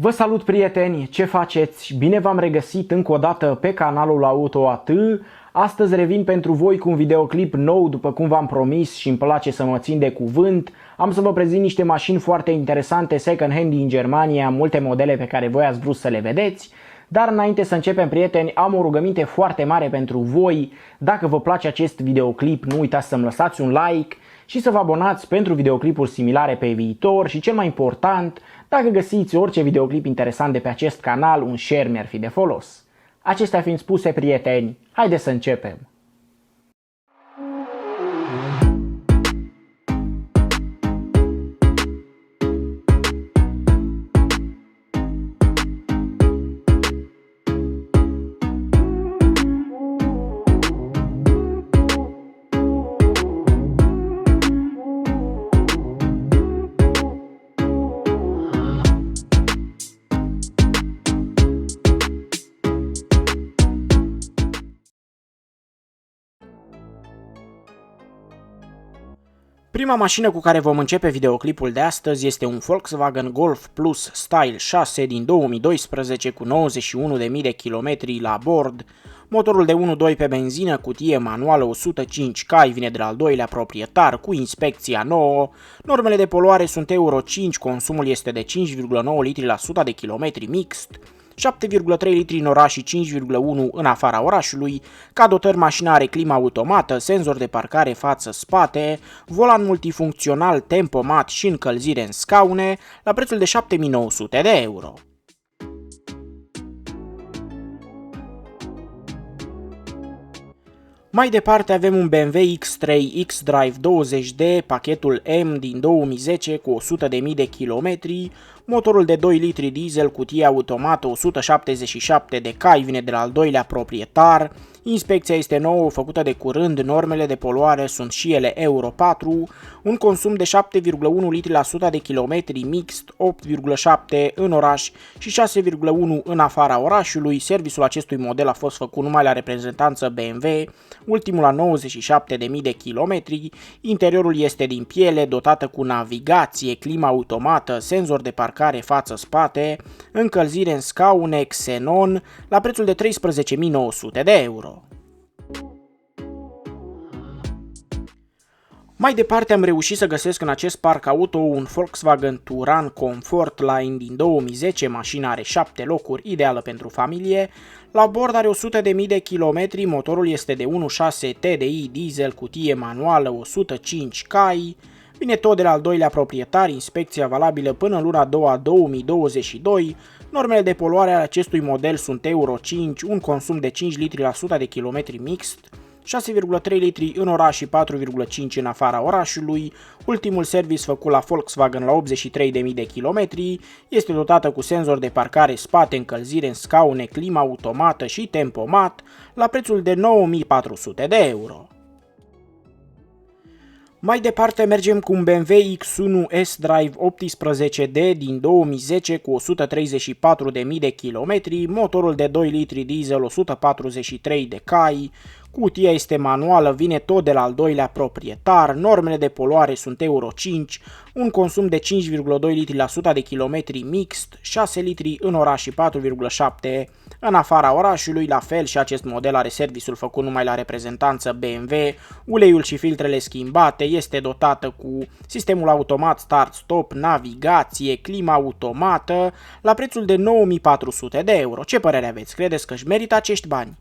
Vă salut, prieteni! Ce faceți? Bine v-am regăsit încă o dată pe canalul AutoAT. Astăzi revin pentru voi cu un videoclip nou, după cum v-am promis și îmi place să mă țin de cuvânt. Am să vă prezint niște mașini foarte interesante second hand din Germania, multe modele pe care voi ați vrut să le vedeți. Dar înainte să începem, prieteni, am o rugăminte foarte mare pentru voi. Dacă vă place acest videoclip, nu uitați să-mi lăsați un like și să vă abonați pentru videoclipuri similare pe viitor și, cel mai important, dacă găsiți orice videoclip interesant de pe acest canal, un share mi-ar fi de folos. Acestea fiind spuse, prieteni, haideți să începem! Prima mașină cu care vom începe videoclipul de astăzi este un Volkswagen Golf Plus Style 6 din 2012 cu 91.000 de kilometri la bord. Motorul de 1.2 pe benzină, cutie manuală 105 cai, vine de la al doilea proprietar cu inspecția nouă. Normele de poluare sunt Euro 5, consumul este de 5,9 litri la 100 de kilometri mixt. 7,3 litri în oraș și 5,1 în afara orașului. Ca dotări, mașina are climă automată, senzor de parcare față-spate, volan multifuncțional, tempomat și încălzire în scaune, la prețul de 7.900 de euro. Mai departe avem un BMW X3 xDrive 20D, pachetul M din 2010 cu 100.000 de kilometri, motorul de 2 litri diesel, cutie automată 177 de cai, vine de la al doilea proprietar, inspecția este nouă, făcută de curând, normele de poluare sunt și ele Euro 4, un consum de 7,1 litri la 100 de kilometri mixt, 8,7 în oraș și 6,1 în afara orașului. Serviciul acestui model a fost făcut numai la reprezentanță BMW, ultimul la 97.000 de kilometri. Interiorul este din piele, dotată cu navigație, climă automată, senzor de parcare față-spate, încălzire în scaune, xenon, la prețul de 13.900 de euro. Mai departe am reușit să găsesc în acest parc auto un Volkswagen Touran Comfort Line din 2010, mașina are 7 locuri, ideală pentru familie, la bord are 100.000 de kilometri, motorul este de 1.6 TDI diesel, cutie manuală 105 cai, vine tot de la al doilea proprietar, inspecția valabilă până în luna a doua 2022, normele de poluare ale acestui model sunt Euro 5, un consum de 5 litri la 100 de kilometri mixt, 6,3 litri în oraș și 4,5 în afara orașului. Ultimul service făcut la Volkswagen la 83.000 de kilometri, este dotată cu senzor de parcare spate, încălzire în scaune, climă automată și tempomat, la prețul de 9.400 de euro. Mai departe mergem cu un BMW X1 S-Drive 18D din 2010 cu 134.000 de kilometri, motorul de 2 litri diesel 143 de cai, cutia este manuală, vine tot de la al doilea proprietar, normele de poluare sunt Euro 5, un consum de 5,2 litri la 100 de kilometri mixt, 6 litri în oraș și 4,7 în afara orașului. La fel și acest model are serviciul făcut numai la reprezentanță BMW, uleiul și filtrele schimbate, este dotată cu sistemul automat start-stop, navigație, climă automată, la prețul de 9.400 de euro. Ce părere aveți? Credeți că își merită acești bani?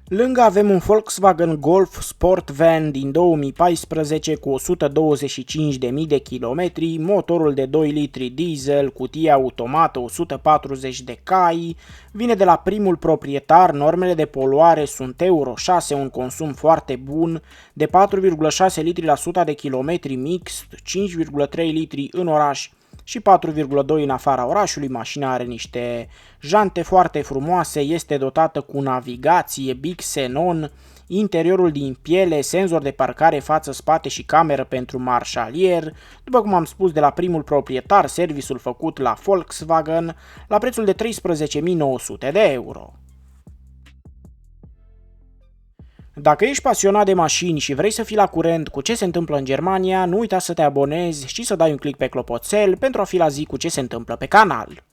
Lângă avem un Volkswagen Golf Sport Van din 2014 cu 125.000 de kilometri, motorul de 2 litri diesel, cutie automată 140 de cai, vine de la primul proprietar, normele de poluare sunt Euro 6, un consum foarte bun, de 4,6 litri la 100 de kilometri mixt, 5,3 litri în oraș și 4,2 în afara orașului. Mașina are niște jante foarte frumoase, este dotată cu navigație, Big Xenon, interiorul din piele, senzor de parcare față-spate și cameră pentru marșalier. După cum am spus, de la primul proprietar, serviciul făcut la Volkswagen, la prețul de 13.900 de euro. Dacă ești pasionat de mașini și vrei să fii la curent cu ce se întâmplă în Germania, nu uita să te abonezi și să dai un click pe clopoțel pentru a fi la zi cu ce se întâmplă pe canal.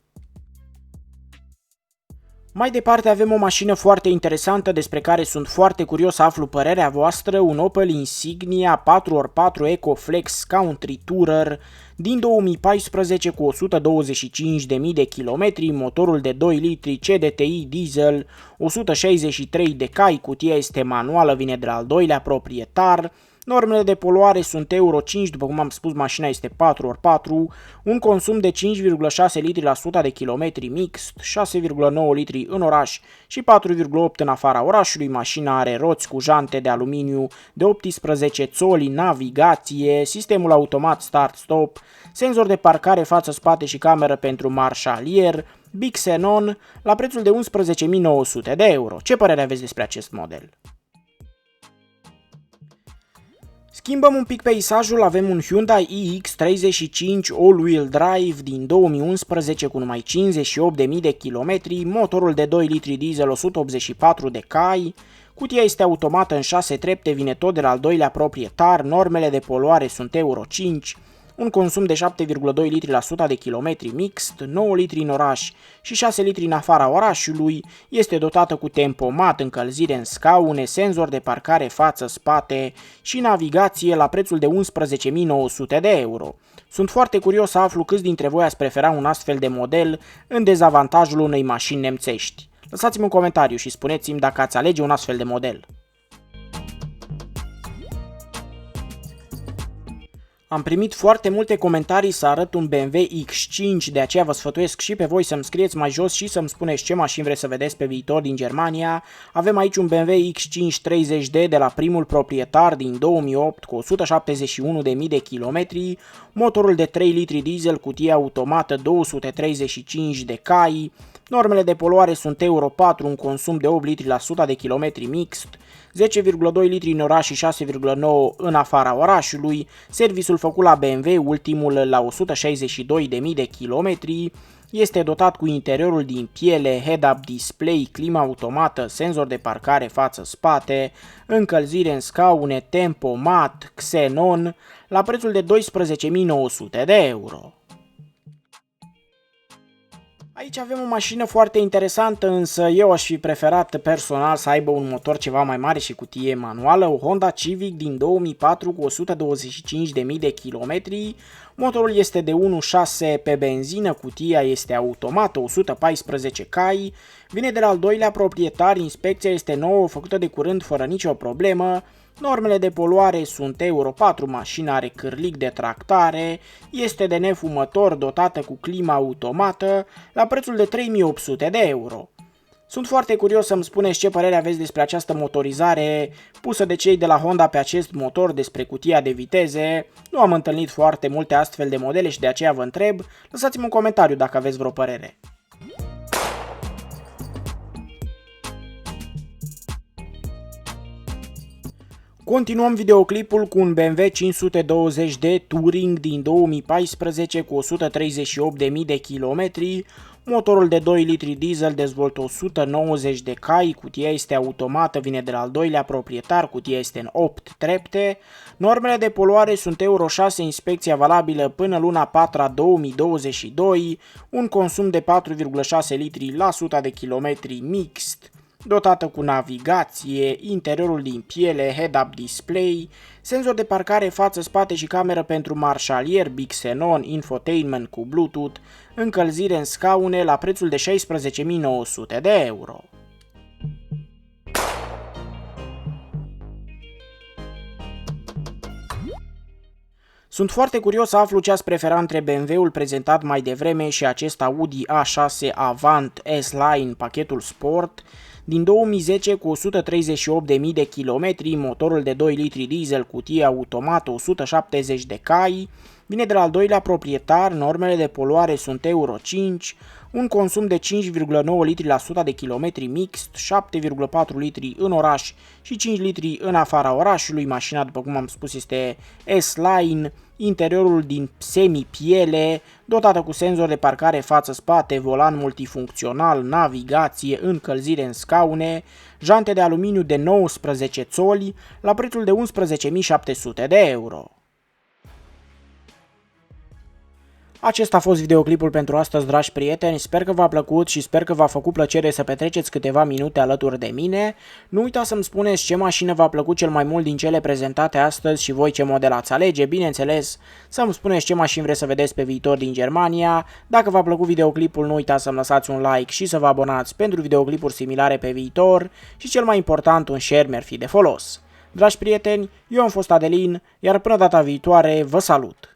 Mai departe avem o mașină foarte interesantă despre care sunt foarte curios să aflu părerea voastră, un Opel Insignia 4x4 EcoFlex Country Tourer din 2014 cu 125.000 de kilometri, motorul de 2 litri CDTI diesel, 163 de cai, cutia este manuală, vine de la al doilea proprietar. Normele de poluare sunt Euro 5, după cum am spus, mașina este 4x4, un consum de 5,6 litri la 100 de kilometri mixt, 6,9 litri în oraș și 4,8 în afara orașului. Mașina are roți cu jante de aluminiu de 18 țoli, navigație, sistemul automat start-stop, senzor de parcare față-spate și cameră pentru marșalier, Big Xenon, la prețul de 11.900 de euro. Ce părere aveți despre acest model? Schimbăm un pic peisajul, avem un Hyundai iX35 all-wheel drive din 2011 cu numai 58.000 de kilometri, motorul de 2 litri diesel, 184 de cai, cutia este automată în 6 trepte, vine tot de la al doilea proprietar, normele de poluare sunt Euro 5, un consum de 7,2 litri la 100 de kilometri mixt, 9 litri în oraș și 6 litri în afara orașului, este dotată cu tempomat, încălzire în scaune, senzor de parcare față-spate și navigație la prețul de 11.900 de euro. Sunt foarte curios să aflu câți dintre voi ați prefera un astfel de model în dezavantajul unei mașini nemțești. Lăsați-mi un comentariu și spuneți-mi dacă ați alege un astfel de model. Am primit foarte multe comentarii să arăt un BMW X5, de aceea vă sfătuiesc și pe voi să-mi scrieți mai jos și să-mi spuneți ce mașini vreți să vedeți pe viitor din Germania. Avem aici un BMW X5 30D de la primul proprietar din 2008 cu 171.000 de kilometri, motorul de 3 litri diesel, cutie automată, 235 de cai. Normele de poluare sunt Euro 4, un consum de 8 litri la 100 de kilometri mixt, 10,2 litri în oraș și 6,9 în afara orașului, serviciul făcut la BMW, ultimul la 162.000 de kilometri, este dotat cu interiorul din piele, head-up display, climă automată, senzor de parcare față-spate, încălzire în scaune, tempomat, Xenon, la prețul de 12.900 de euro. Aici avem o mașină foarte interesantă, însă eu aș fi preferat personal să aibă un motor ceva mai mare și cutie manuală, o Honda Civic din 2004 cu 125.000 de kilometri. Motorul este de 1.6 pe benzină, cutia este automată, 114 cai, vine de la al doilea proprietar, inspecția este nouă, făcută de curând fără nicio problemă. Normele de poluare sunt Euro 4, mașina are cârlic de tractare, este de nefumător, dotată cu climă automată, la prețul de 3.800 de euro. Sunt foarte curios să-mi spuneți ce părere aveți despre această motorizare pusă de cei de la Honda pe acest motor, despre cutia de viteze. Nu am întâlnit foarte multe astfel de modele și de aceea vă întreb, lăsați-mi un comentariu dacă aveți vreo părere. Continuăm videoclipul cu un BMW 520D Touring din 2014 cu 138.000 de kilometri, motorul de 2 litri diesel dezvoltă 190 de cai, cutia este automată, vine de la al doilea proprietar, cutia este în 8 trepte, normele de poluare sunt Euro 6, inspecția valabilă până luna 4 2022, un consum de 4,6 litri la 100 de kilometri mixt, dotată cu navigație, interiorul din piele, head-up display, senzor de parcare față-spate și cameră pentru marșalier, Big Xenon, infotainment cu Bluetooth, încălzire în scaune la prețul de 16.900 de euro. Sunt foarte curios să aflu ce ați prefera între BMW-ul prezentat mai devreme și acest Audi A6 Avant S-Line, pachetul Sport, din 2010 cu 138.000 de kilometri, motorul de 2 litri diesel, cutie automată, 170 de cai, vine de la al doilea proprietar, normele de poluare sunt Euro 5, un consum de 5,9 litri la 100 de kilometri mixt, 7,4 litri în oraș și 5 litri în afara orașului. Mașina, după cum am spus, este S-Line, interiorul din semi-piele, dotată cu senzor de parcare față-spate, volan multifuncțional, navigație, încălzire în scaune, jante de aluminiu de 19 țoli, la prețul de 11.700 de euro. Acesta a fost videoclipul pentru astăzi, dragi prieteni, sper că v-a plăcut și sper că v-a făcut plăcere să petreceți câteva minute alături de mine. Nu uitați să-mi spuneți ce mașină v-a plăcut cel mai mult din cele prezentate astăzi și voi ce model ați alege, bineînțeles, să-mi spuneți ce mașini vreți să vedeți pe viitor din Germania. Dacă v-a plăcut videoclipul, nu uitați să-mi lăsați un like și să vă abonați pentru videoclipuri similare pe viitor și cel mai important, un share mi-ar fi de folos. Dragi prieteni, eu am fost Adelin, iar până data viitoare vă salut!